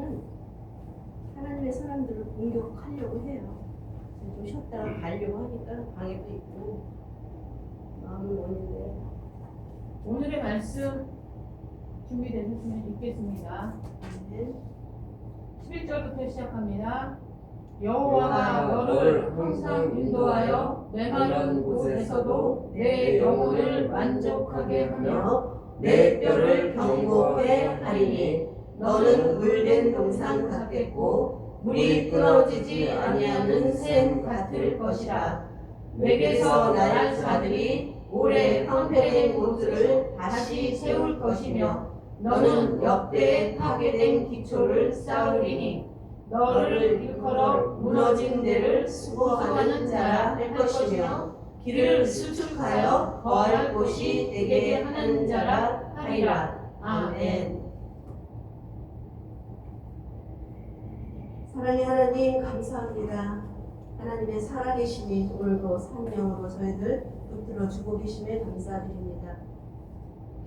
마귀는 하나님의 사람들을 공격하려고 해요. 좀 쉬었다가 가려고 하니까 방해도 있고 마음은 원인데. 오늘의 말씀 준비되셨으면 읽겠습니다. 네. 11절부터 시작합니다. 여호와가 너를 항상 인도하여 메마른 곳에서도 내 영혼을 만족하게 하며 내 뼈를 경고케 하리니 너는 물된 동상 같겠고 물이 끊어지지 아니하는 샘 같을 것이라. 내게서 날 자들이 오래 황폐된 곳들을 다시 세울 것이며 너는 역대에 파괴된 기초를 쌓으리니 너를 일컬어 무너진 데를 수고하는 자라 할 것이며 길을 수축하여 거할 곳이 되게 하는 자라 하리라. 아멘. 사랑의 하나님 감사합니다. 하나님의 살아계심이 오늘도 생명으로 저희들 붙들어 주고 계심에 감사드립니다.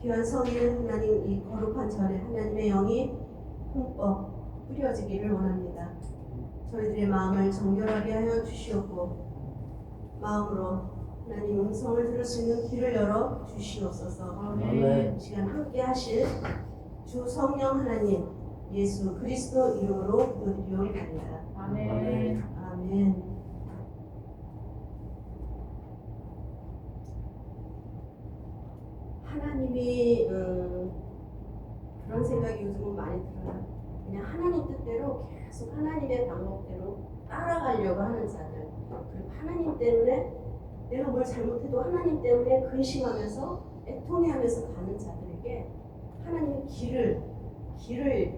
귀한 성일 하나님 이 거룩한 절에 하나님의 영이 흠뻑 뿌려지기를 원합니다. 저희들의 마음을 정결하게 하여 주시옵고 마음으로 하나님 음성을 들을 수 있는 길을 열어 주시옵소서. 아멘. 이 시간 함께 하실 주 성령 하나님 예수 그리스도 이름으로 기도드리옵나이다. 아멘. 아멘. 하나님이 그런 생각이 요즘은 많이 들어요. 그냥 하나님 뜻대로 계속 하나님의 방법대로 따라가려고 하는 자들. 그리고 하나님 때문에 내가 뭘 잘못해도 하나님 때문에 근심하면서 애통해하면서 가는 자들에게 하나님의 길을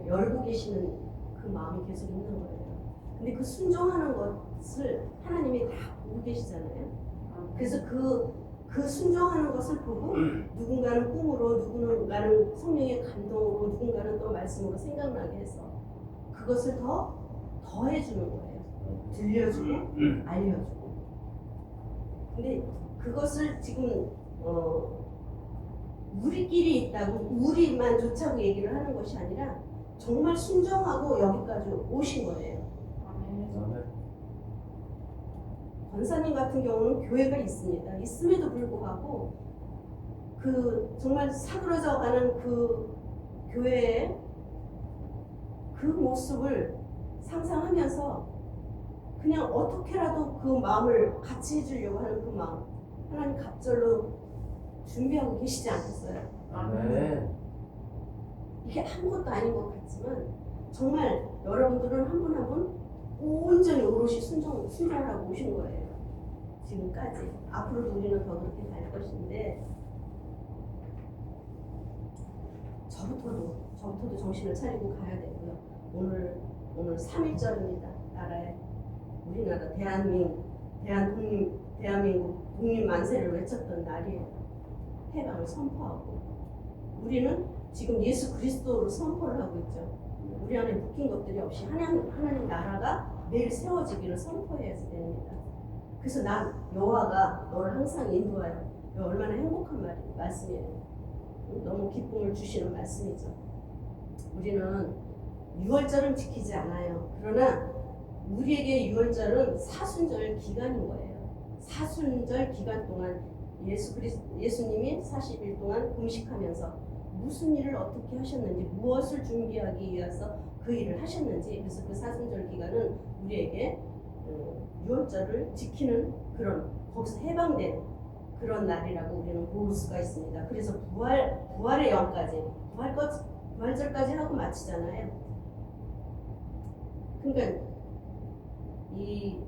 열고 계시는 그 마음이 계속 있는 거예요. 근데 그 순종하는 것을 하나님이 다 보고 계시잖아요. 그래서 그 순종하는 것을 보고 누군가는 꿈으로, 누군가는 성령의 감동으로, 누군가는 또 말씀으로 생각나게 해서 그것을 더해주는 거예요. 들려주고 알려주고. 근데 그것을 지금 우리끼리 있다고 우리만 좋자고 얘기를 하는 것이 아니라 정말 순종하고 여기까지 오신 거예요. 권사님 같은 경우는 교회가 있습니다. 있음에도 불구하고 그 정말 사그러져 가는 그 교회의 그 모습을 상상하면서 그냥 어떻게라도 그 마음을 같이 해주려고 하는 그 마음 하나님 갑절로 준비하고 계시지 않겠어요? 아멘. 이게 아무것도 아닌 것 같지만 정말 여러분들은 한 분 한 분 온전히 오롯이 순종을 하고 오신 거예요. 지금까지. 앞으로도 우리는 더 그렇게 갈 것인데 저부터도 정신을 차리고 가야 되고요. 오늘 3.1절입니다. 우리나라 대한민국 독립 만세를 외쳤던 날이에요. 해방을 선포하고 우리는 지금 예수 그리스도로 선포를 하고 있죠. 우리 안에 묶인 것들이 없이 하나님 나라가 매일 세워지기를 선포해야 됩니다. 그래서 난 여호와가 너를 항상 인도하여. 얼마나 행복한 말씀이에요. 너무 기쁨을 주시는 말씀이죠. 우리는 유월절은 지키지 않아요. 그러나 우리에게 유월절은 사순절 기간인 거예요. 사순절 기간 동안 예수님이 40일 동안 금식하면서 무슨 일을 어떻게 하셨는지, 무엇을 준비하기 위해서 그 일을 하셨는지, 그래서 그 사순절 기간은 우리에게 유월절을 지키는 그런, 거기서 해방된 그런 날이라고 우리는 볼 수가 있습니다. 그래서 부활의 영까지, 부활절까지 하고 마치잖아요. 그러니까 이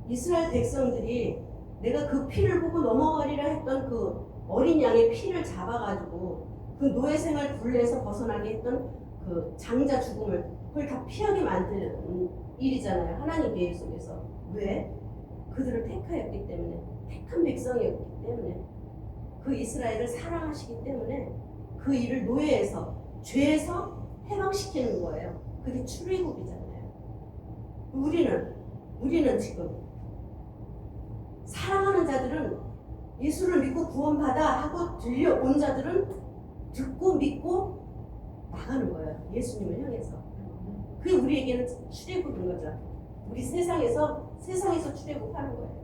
이스라엘 백성들이 내가 그 피를 보고 넘어가리라 했던 그 어린 양의 피를 잡아가지고 그 노예 생활 굴레에서 벗어나게 했던 그 장자 죽음을 그걸 다 피하게 만드는 일이잖아요. 하나님 계획 속에서. 왜? 그들을 택하였기 때문에, 택한 백성이었기 때문에, 그 이스라엘을 사랑하시기 때문에 그 일을 노예에서, 죄에서 해방시키는 거예요. 그게 출애굽이잖아요. 우리는 지금 사랑하는 자들은 예수를 믿고 구원받아 하고 들려온 자들은 듣고 믿고 나가는 거예요. 예수님을 향해서. 그게 우리에게는 출애굽인 거죠. 우리 세상에서 출애굽하는 거예요.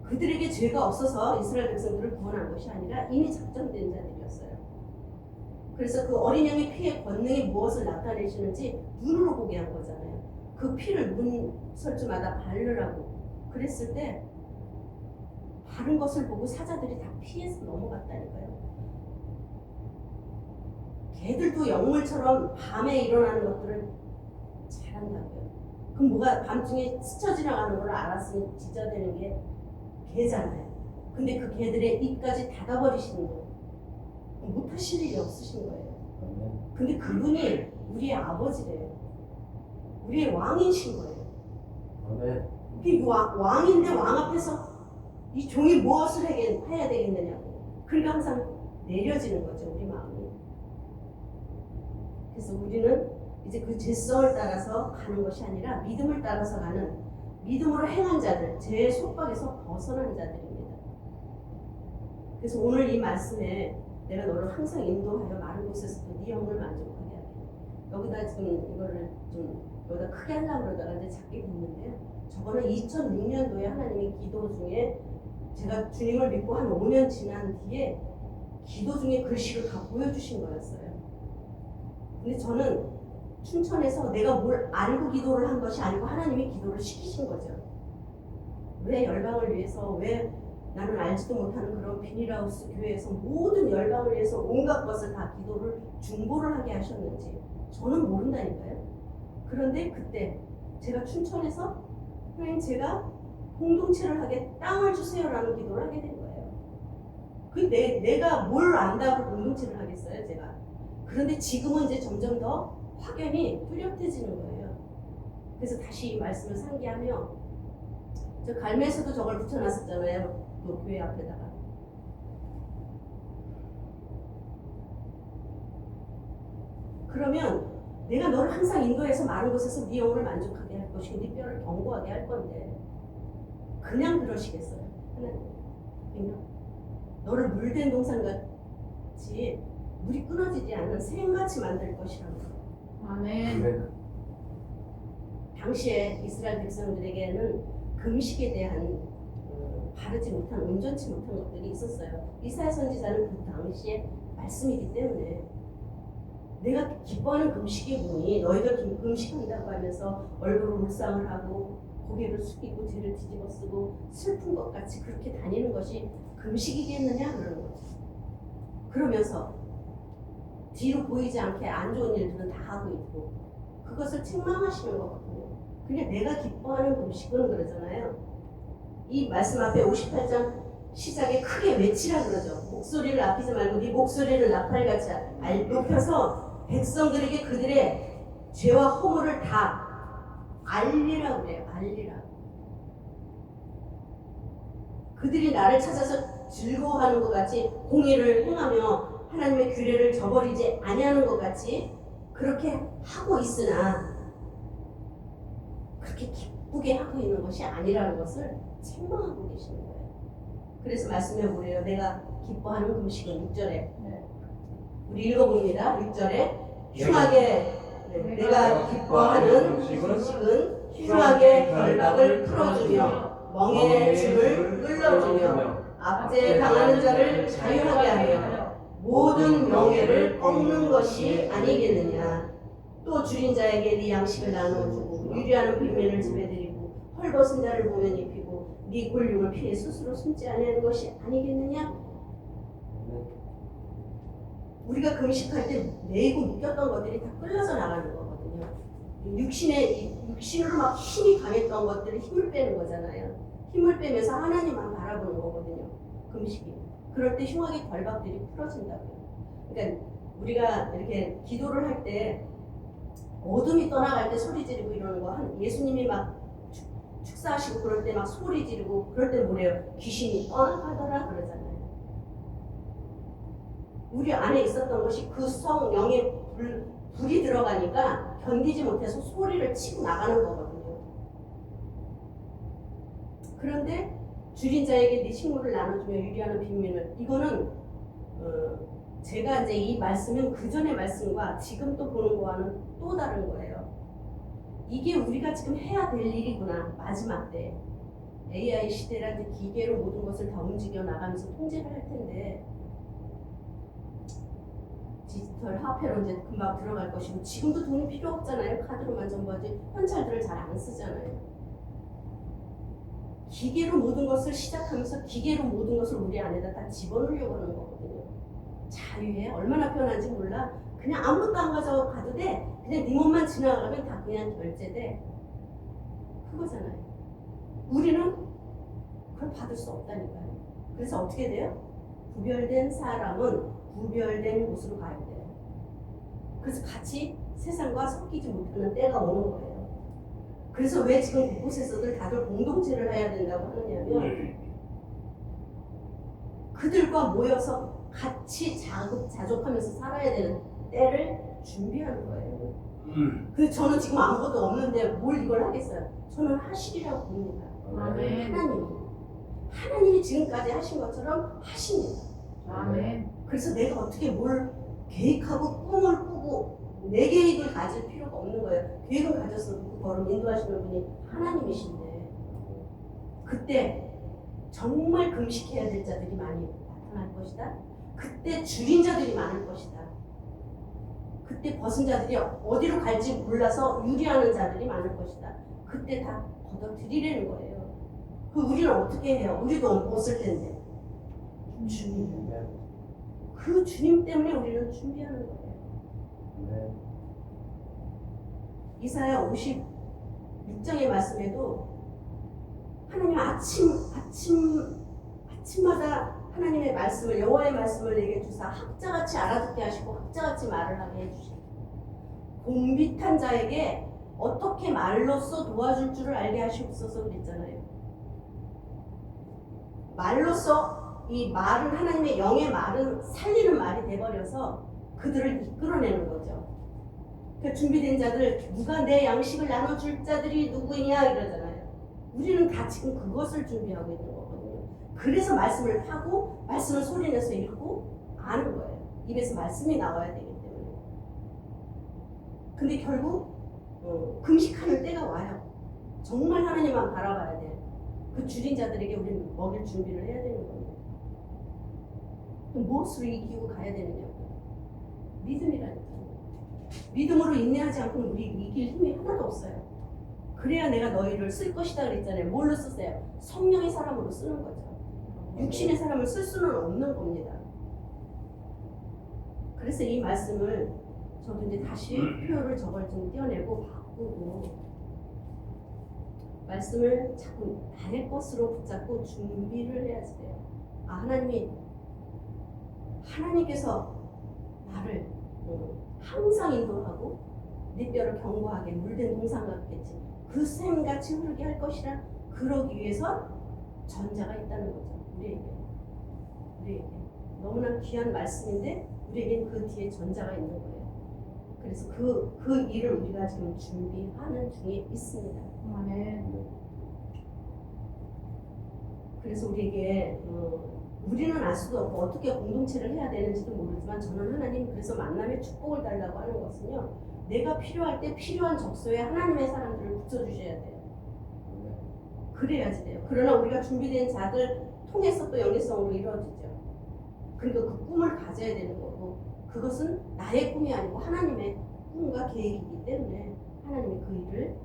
그들에게 죄가 없어서 이스라엘 백성들을 구원한 것이 아니라 이미 작정된 자들이었어요. 그래서 그 어린 양의 피의 권능이 무엇을 나타내시는지 눈으로 보게 한 거잖아요. 그 피를 문설주마다 바르라고 그랬을 때 바른 것을 보고 사자들이 다 피해서 넘어갔다니까요. 개들도 영물처럼 밤에 일어나는 것들을 잘한다고요. 그럼 뭐가 밤중에 스쳐 지나가는 걸 알았으니 지저대는 게 개잖아요. 근데 그 개들의 입까지 닫아버리시는 거예요. 못하실 일이 없으신 거예요. 근데 그분이 우리의 아버지래요. 우리의 왕이신 거예요. 그 왕인데 왕 앞에서 이 종이 무엇을 해야 되겠느냐고. 그러니까 항상 내려지는 거죠, 우리 마음이. 그래서 우리는 이제 그 죄성을 따라서 가는 것이 아니라 믿음을 따라서 가는, 믿음으로 행한 자들, 죄의 속박에서 벗어난 자들입니다. 그래서 오늘 이 말씀에 내가 너를 항상 인도하여 많은 곳에서도 네 영혼을 만족하게 하게. 여기다 지금 이거를 좀 여기다 크게 하려고 그러다가 이제 작게 됐는데요. 저거는 2006년도에 하나님의 기도 중에 제가 주님을 믿고 한 5년 지난 뒤에 기도 중에 글씨를 다 보여주신 거였어요. 근데 저는 춘천에서 내가 뭘 알고 기도를 한 것이 아니고 하나님이 기도를 시키신 거죠. 왜 열방을 위해서, 왜 나는 알지도 못하는 그런 비닐하우스 교회에서 모든 열방을 위해서 온갖 것을 다 기도를 중보를 하게 하셨는지 저는 모른다니까요. 그런데 그때 제가 춘천에서 하나님 제가 공동체를 하게 땅을 주세요라는 기도를 하게 된 거예요. 내가 뭘 안다고 공동체를 하겠어요, 제가. 그런데 지금은 이제 점점 더 확연히 뚜렷해지는 거예요. 그래서 다시 이 말씀을 상기하며, 저 갈매에서도 저걸 붙여놨었잖아요. 그 교회 앞에다가. 그러면 내가 너를 항상 인도해서 많은 곳에서 네 영혼을 만족하게 할 것이고 네 뼈를 견고하게 할 건데 그냥 그러시겠어요? 하나님 그냥 너를 물된 동산같이 물이 끊어지지 않는 샘같이 만들 것이라고. 아멘. 당시에 이스라엘 백성들에게는 금식에 대한 바르지 못한, 온전치 못한 것들이 있었어요. 이사야 선지자는 그 당시에 말씀이기 때문에 내가 기뻐하는 금식이 뭐니? 너희들 금식한다고 하면서 얼굴을 울상을 하고 고개를 숙이고 죄를 뒤집어 쓰고 슬픈 것 같이 그렇게 다니는 것이 금식이겠느냐? 그러는 거죠. 그러면서 뒤로 보이지 않게 안 좋은 일들은 다 하고 있고 그것을 책망하시는 거거든요. 그냥 내가 기뻐하는 금식은 그러잖아요. 이 말씀 앞에 58장 시작에 크게 외치라 그러죠. 목소리를 아끼지 말고 네 목소리를 나팔같이 높여서 백성들에게 그들의 죄와 허물을 다 알리라 그래요. 알리라. 그들이 나를 찾아서 즐거워하는 것 같이 공의를 행하며 하나님의 규례를 저버리지 아니하는 것 같이 그렇게 하고 있으나 그렇게 기쁘게 하고 있는 것이 아니라는 것을 책망하고 계시는 거예요. 그래서 말씀해 보래요. 내가 기뻐하는 금식은 6절에 우리 읽어봅니다. 6절에 흉하게 내가 기뻐하는 금식은 흉하게 결박을 풀어주며 멍에의 줄을 끌어주며 압제 당하는 자를 자유하게 하며 모든 명예를 꺾는 것이 아니겠느냐. 또 줄인 자에게 네 양식을 나누어주고 유리하는 빈민을 지배드리고 헐벗은 자를 보면 입히고 네 골육을 피해 스스로 숨지 아니하는 것이 아니겠느냐. 우리가 금식할 때 매이고 묶였던 것들이 다 끌려서 나가는 거거든요. 육신으로 막 힘이 강했던 것들을 힘을 빼는 거잖아요. 힘을 빼면서 하나님만 바라보는 거거든요. 금식이. 그럴 때 흉하게 결박들이 풀어진다고요. 그러니까 우리가 이렇게 기도를 할 때 어둠이 떠나갈 때 소리 지르고 이러는 거, 예수님이 막 축사하시고 그럴 때 막 소리 지르고 그럴 때 뭐래요? 귀신이 떠나가더라 그러잖아요. 우리 안에 있었던 것이 그 성령의 불이 들어가니까 견디지 못해서 소리를 치고 나가는 거거든요. 그런데 줄인 자에게 네 식물을 나눠주며 유리하는 빈민을, 이거는 제가 이제 이 말씀은 그 전의 말씀과 지금 또 보는 거와는 또 다른 거예요. 이게 우리가 지금 해야 될 일이구나. 마지막 때 AI 시대라 이제 기계로 모든 것을 다 움직여 나가면서 통제를 할 텐데 디지털 화폐로 이제 금방 들어갈 것이고 지금도 돈이 필요 없잖아요. 카드로만 전부 하지 현찰들을 잘 안 쓰잖아요. 기계로 모든 것을 시작하면서 기계로 모든 것을 우리 안에다 다 집어넣으려고 하는 거거든요. 자유해. 얼마나 편한지 몰라. 그냥 아무것도 안 가져가도 돼. 그냥 네 몸만 지나가면 다 그냥 결제돼. 그거잖아요. 우리는 그걸 받을 수 없다니까요. 그래서 어떻게 돼요? 구별된 사람은 구별된 곳으로 가야 돼요. 그래서 같이 세상과 섞이지 못하는 때가 오는 거예요. 그래서 왜 지금 곳곳에서들 다들 공동체를 해야 된다고 하느냐면 그들과 모여서 같이 자족하면서 살아야 되는 때를 준비하는 거예요. 그래서 저는 지금 아무것도 없는데 뭘 이걸 하겠어요? 저는 하시리라고 봅니다. 아멘. 하나님이 지금까지 하신 것처럼 하십니다. 아멘. 그래서 내가 어떻게 뭘 계획하고 꿈을 꾸고 내 계획을 가질 필요가 없는 거예요. 계획을 가졌어도 그 걸음 인도하시는 분이 하나님이신데 그때 정말 금식해야 될 자들이 많이 나타날 것이다. 그때 줄인 자들이 많을 것이다. 그때 벗은 자들이 어디로 갈지 몰라서 유리하는 자들이 많을 것이다. 그때 다 걷어들이려는 거예요. 그 우리는 어떻게 해요? 우리도 못 쓸 텐데. 주님. 그 주님 때문에 우리는 준비하는 거예요. 이사야 56장의 말씀에도 하나님 아침마다 하나님의 말씀을 여호와의 말씀을 내게 주사 학자같이 알아듣게 하시고 학자같이 말을 하게 해주시고 공빗한 자에게 어떻게 말로써 도와줄 줄을 알게 하시옵소서 그랬잖아요. 말로써 이 말은 하나님의 영의 말은 살리는 말이 돼버려서 그들을 이끌어내는 거죠. 그 준비된 자들 누가 내 양식을 나눠줄 자들이 누구냐 이러잖아요. 우리는 다 지금 그것을 준비하고 있는 거거든요. 그래서 말씀을 파고 말씀을 소리내서 읽고 아는 거예요. 입에서 말씀이 나와야 되기 때문에. 근데 결국 금식하는 때가 와요. 정말 하나님만 바라봐야 돼요. 그 줄인 자들에게 우리는 먹일 준비를 해야 되는 겁니다. 그럼 무엇으로 이기고 가야 되느냐고. 믿음이라니까요. 믿음으로 인내하지 않고는 우리 이길 힘이 하나도 없어요. 그래야 내가 너희를 쓸 것이다 그랬잖아요. 뭘로 쓰세요? 성령의 사람으로 쓰는 거죠. 육신의 사람을 쓸 수는 없는 겁니다. 그래서 이 말씀을 저도 이제 다시 표를 저걸 좀 떼어내고 바꾸고 말씀을 자꾸 나의 것으로 붙잡고 준비를 해야지 돼요. 하나님께서 나를 항상 인도하고 네 뼈를 견고하게 물된 동상 같겠지. 그 샘같이 흐르게 할 것이라. 그러기 위해서 전자가 있다는 거죠. 우리에게 너무나 귀한 말씀인데 우리에겐 그 뒤에 전자가 있는 거예요. 그래서 그 일을 우리가 지금 준비하는 중에 있습니다. 아멘. 그래서 우리에게 우리는 알 수도 없고 어떻게 공동체를 해야 되는지도 모르지만 저는 하나님 그래서 만남의 축복을 달라고 하는 것은요. 내가 필요할 때 필요한 적소에 하나님의 사람들을 붙여주셔야 돼요. 그래야지 돼요. 그러나 우리가 준비된 자들 통해서 또 영리성으로 이루어지죠. 그러니까 그 꿈을 가져야 되는 거고 그것은 나의 꿈이 아니고 하나님의 꿈과 계획이기 때문에 하나님이 그 일을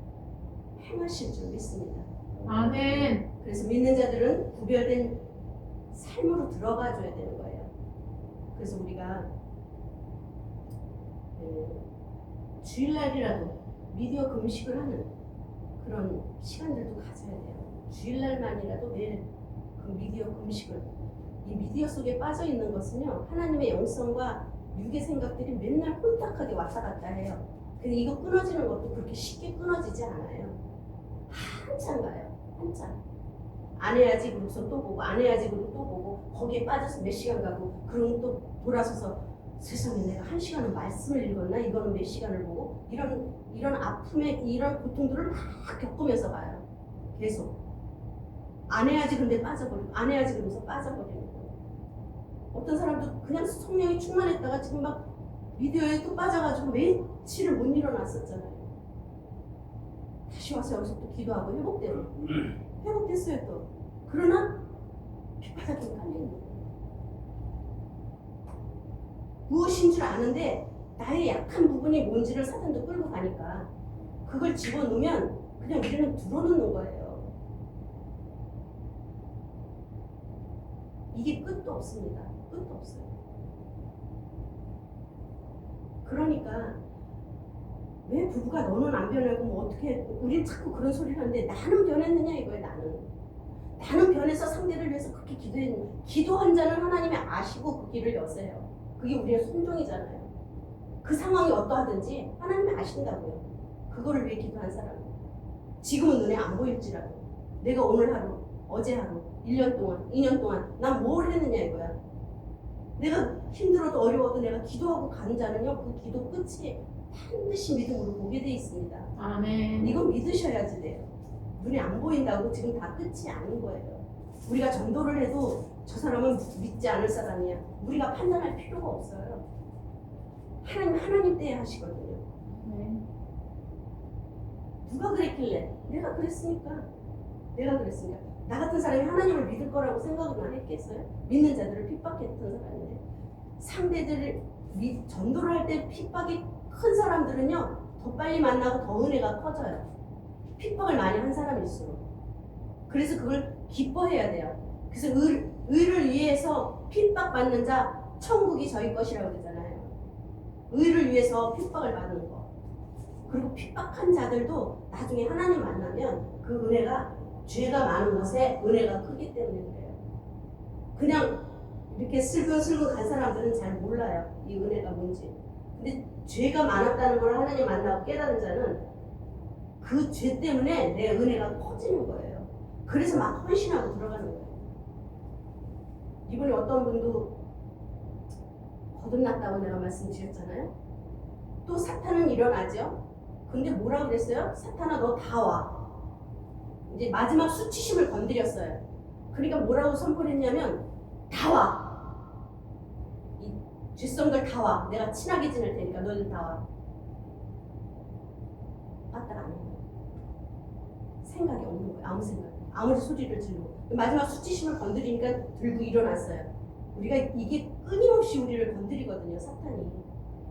행하실 줄 믿습니다. 아멘. 그래서 믿는 자들은 구별된 삶으로 들어가 줘야 되는 거예요. 그래서 우리가 주일날이라도 미디어 금식을 하는 그런 시간들도 가져야 돼요. 주일날만이라도 매일 그 미디어 금식을 이 미디어 속에 빠져 있는 것은요 하나님의 영성과 육의 생각들이 맨날 혼탁하게 왔다 갔다 해요. 근데 이거 끊어지는 것도 그렇게 쉽게 끊어지지 않아요. 한참 가요. 한참. 안 해야지 그러고서 또 보고 안 해야지 그러고 또 보고 거기에 빠져서 몇 시간 가고 그러면 또 돌아서서 세상에 내가 1시간은 말씀을 읽었나 이거는 몇 시간을 보고 이런 아픔에 이런 고통들을 막 겪으면서 가요. 계속 안 해야지 근데 빠져버리고 안 해야지 그러면서 빠져버리는 거예요. 어떤 사람도 그냥 성령이 충만했다가 지금 막 비디오에 또 빠져가지고 며칠을 못 일어났었잖아요. 다시 와서 여기서 또 기도하고 회복됐어요 또. 그러나 빗바닥에 깔려있는 거예요. 무엇인 줄 아는데 나의 약한 부분이 뭔지를 사탄도 끌고 가니까 그걸 집어넣으면 그냥 우리는 들어놓는 거예요. 이게 끝도 없습니다. 끝도 없어요. 그러니까 왜 부부가 너는 안 변하고 뭐 어떻게 우린 자꾸 그런 소리를 하는데 나는 변했느냐 이거예요. 나는 변해서 상대를 위해서 그렇게 기도한 자는 하나님이 아시고 그 길을 여세요. 그게 우리의 순종이잖아요. 그 상황이 어떠하든지 하나님이 아신다고요. 그거를 위해 기도한 사람. 지금은 눈에 안 보일지라도 내가 오늘 하루, 어제 하루, 1년 동안, 2년 동안 난 뭘 했느냐 이거야. 내가 힘들어도 어려워도 내가 기도하고 가는 자는요, 그 기도 끝이 반드시 믿음으로 보게 돼 있습니다. 아멘. 이거 믿으셔야지 돼요. 눈에 안 보인다고 지금 다 끝이 아닌 거예요. 우리가 전도를 해도 저 사람은 믿지 않을 사람이야. 우리가 판단할 필요가 없어요. 하나님 때에 하시거든요. 네. 누가 그랬길래? 내가 그랬으니까. 나 같은 사람이 하나님을 믿을 거라고 생각은 안 했겠어요? 믿는 자들을 핍박했던 사람인데 상대들을 전도를 할 때 핍박이 큰 사람들은요 더 빨리 만나고 더 은혜가 커져요. 핍박을 많이 한 사람일수록. 그래서 그걸 기뻐해야 돼요. 그래서 의를 위해서 핍박받는 자 천국이 저희 것이라고 그러잖아요. 의를 위해서 핍박을 받는 거. 그리고 핍박한 자들도 나중에 하나님 만나면 그 은혜가 죄가 많은 곳에 은혜가 크기 때문에 그래요. 그냥 이렇게 슬금슬금 간 사람들은 잘 몰라요. 이 은혜가 뭔지. 근데 죄가 많았다는 걸 하나님 만나고 깨달은 자는 그 죄 때문에 내 은혜가 커지는 거예요. 그래서 막 헌신하고 들어가는 거예요. 이번에 어떤 분도 거듭났다고 내가 말씀드렸잖아요. 또 사탄은 일어나죠. 근데 뭐라 그랬어요? 사탄아 너 다 와. 이제 마지막 수치심을 건드렸어요. 그러니까 뭐라고 선포를 했냐면 다 와. 이 죄성들 다 와. 내가 친하게 지낼 테니까 너희들 다 와. 왔다가 안 해요. 생각이 없는 거예요. 아무 생각. 아무리 소리를 지르고. 마지막 수치심을 건드리니까 들고 일어났어요. 우리가 이게 끊임없이 우리를 건드리거든요. 사탄이.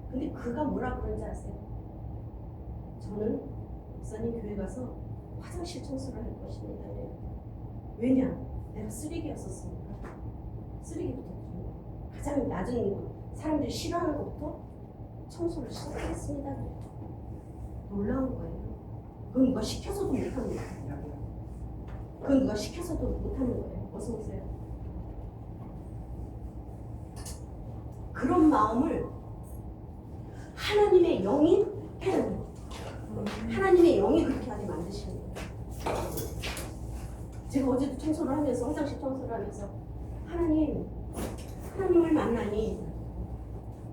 근데 그가 뭐라 그런지 아세요? 저는 목사님 교회 가서 화장실 청소를 할 것입니다. 이래요. 왜냐? 내가 쓰레기였었으니까. 쓰레기부터 가장 낮은 곳, 사람들이 싫어하는 곳부터 청소를 시작하겠습니다. 놀라운 거예요. 그건 누가 시켜서도 못합니다. 그건 누가 시켜서도 못하는 거예요. 어서 오세요. 그런 마음을 하나님의 영이 해야 돼요. 하나님의 영이 그렇게 하게 만드시는 거예요. 제가 어제도 청소를 하면서 화장실 청소를 하면서 하나님을 만나니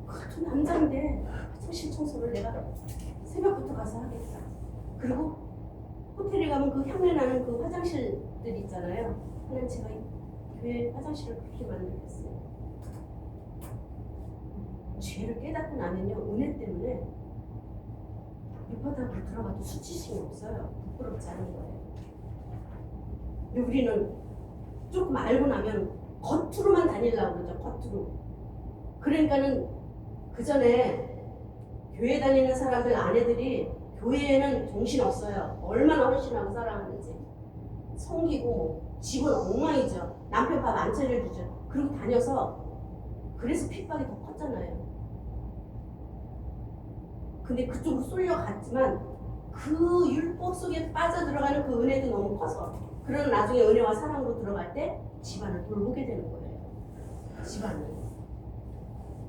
그 남자인데 화장실 청소를 내가 새벽부터 가서 하겠다. 그리고 호텔에 가면 그 향내 나는 그 화장실들 있잖아요. 하나님 제가 교회 화장실을 그렇게 만들겠어요. 죄를 깨닫고 나면요 은혜 때문에 밑바닥으로 들어가도 수치심이 없어요. 부끄럽지 않은 거예요. 근데 우리는 조금 알고 나면 겉으로만 다니려고 그러죠. 겉으로. 그러니까는 그 전에 교회 다니는 사람들 아내들이 교회에는 정신 없어요. 얼마나 헌신하고 살아가는지. 섬기고 뭐 집은 엉망이죠. 남편 밥 안 차려주죠. 그리고 다녀서 그래서 핍박이 더 컸잖아요. 근데 그쪽으로 쏠려갔지만 그 율법 속에 빠져들어가는 그 은혜도 너무 커서 그런 나중에 은혜와 사랑으로 들어갈 때 집안을 돌보게 되는 거예요. 집안을.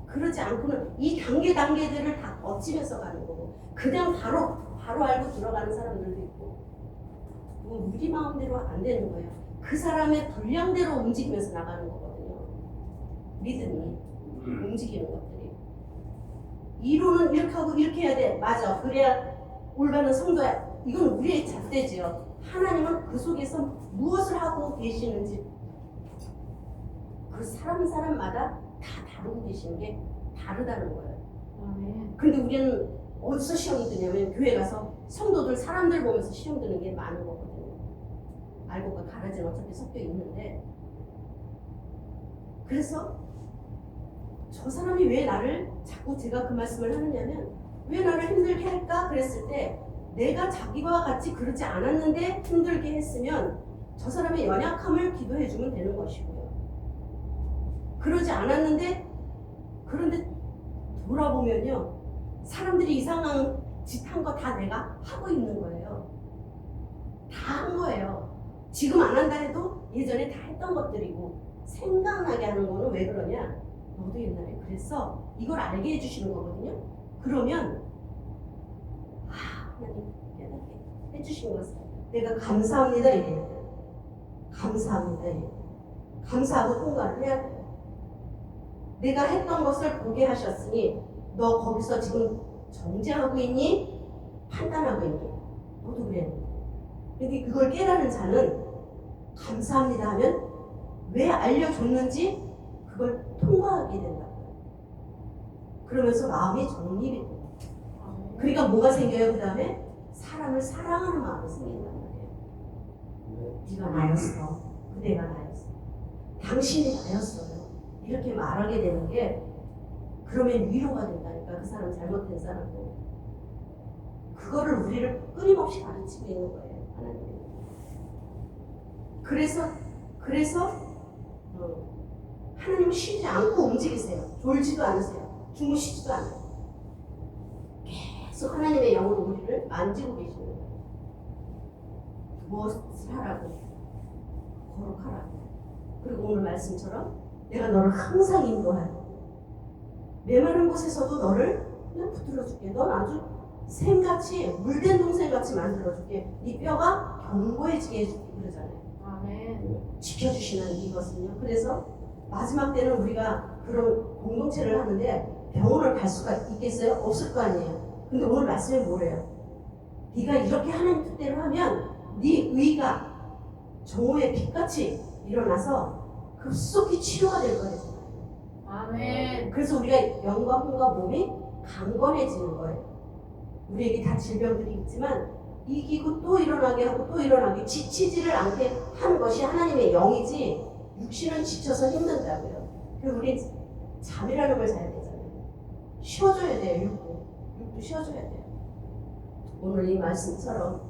그러지 않고는 이 단계들을 다 거치면서 가는 거고 그냥 바로 알고 들어가는 사람들도 있고 우리 마음대로 안 되는 거예요. 그 사람의 분량대로 움직이면서 나가는 거거든요. 믿음이 움직이는 것들이. 이론은 이렇게 하고 이렇게 해야 돼. 맞아. 그래야 올바른 성도야. 이건 우리의 잣대지요. 하나님은 그 속에서 무엇을 하고 계시는지 그 사람마다 다 다루고 계시는 게 다르다는 거예요. 아멘. 근데 우리는 어디서 시험이 드냐면 교회 가서 성도들 사람들 보면서 시험 드는 게 많은 거거든요. 알고가 가라지는 어차피 섞여 있는데, 그래서 저 사람이 왜 나를 자꾸 제가 그 말씀을 하느냐면 왜 나를 힘들게 할까 그랬을 때 내가 자기와 같이 그러지 않았는데 힘들게 했으면 저 사람의 연약함을 기도해 주면 되는 것이고요. 그러지 않았는데 그런데 돌아보면요, 사람들이 이상한 짓 한 거 다 내가 하고 있는 거예요. 다 한 거예요. 지금 안 한다 해도 예전에 다 했던 것들이고, 생각나게 하는 거는 왜 그러냐, 너도 옛날에 그랬어, 이걸 알게 해주시는 거거든요. 그러면 하나님 깨닫게 해주신 것을 내가 감사합니다 이래요. 감사합니다 이래요. 감사하고 통과를 해야 돼요. 내가 했던 것을 보게 하셨으니 너 거기서 지금 정죄하고 있니? 판단하고 있니? 너도 그랬는데. 근데 그걸 깨달은 자는 감사합니다 하면 왜 알려줬는지 그걸 통과하게 된다고요. 그러면서 마음이 정립이 돼요. 그러니까 뭐가 생겨요? 그 다음에 사람을 사랑하는 마음이 생긴단 말이에요. 네가 나였어. 그대가 나였어. 당신이 나였어요. 이렇게 말하게 되는 게, 그러면 위로가 된다니까. 그 사람 잘못된 사람도. 그거를 우리를 끊임없이 가르치고 있는 거예요, 하나님이. 그래서 하나님 쉬지 않고 움직이세요. 졸지도 않으세요. 주무시지도 않아요. 계속 하나님의 영으로 우리를 만지고 계시는 거예요. 무엇을 하라고? 거룩하라고. 그리고 오늘 말씀처럼 내가 너를 항상 인도하여 메마른 곳에서도 너를 그냥 붙들어줄게. 넌 아주 샘같이 물된 동생같이 만들어줄게. 네 뼈가 견고해지게 해줄게. 그러잖아요. 아멘. 지켜주시는 이것은요. 그래서 마지막 때는 우리가 그런 공동체를 하는데 병원을 갈 수가 있겠어요? 없을 거 아니에요. 근데 오늘 말씀이 뭐래요? 네가 이렇게 하나님 뜻대로 하면 네 의가 정오의 빛같이 일어나서 급속히 치료가 될 거예요. 아멘. 그래서 우리가 영과 혼과 몸이 강건해지는 거예요. 우리에게 다 질병들이 있지만 이기고 또 일어나게 하고 또 일어나게, 지치지를 않게 하는 것이 하나님의 영이지, 육신은 지쳐서 힘든다고요. 그리고 우리 잠이라는 걸 자야 되잖아요. 쉬어줘야 돼요. 육도 쉬어줘야 돼요. 오늘 이 말씀처럼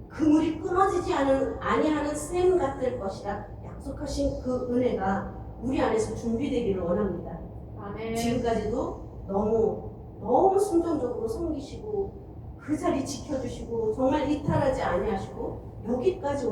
그물이 끊어지지 아니하는 샘 같을 것이라 약속하신 그 은혜가 우리 안에서 준비되기를 원합니다. 아멘. 지금까지도 너무 순종적으로 섬기시고 그 자리 지켜주시고 정말 이탈하지 아니하시고 여기까지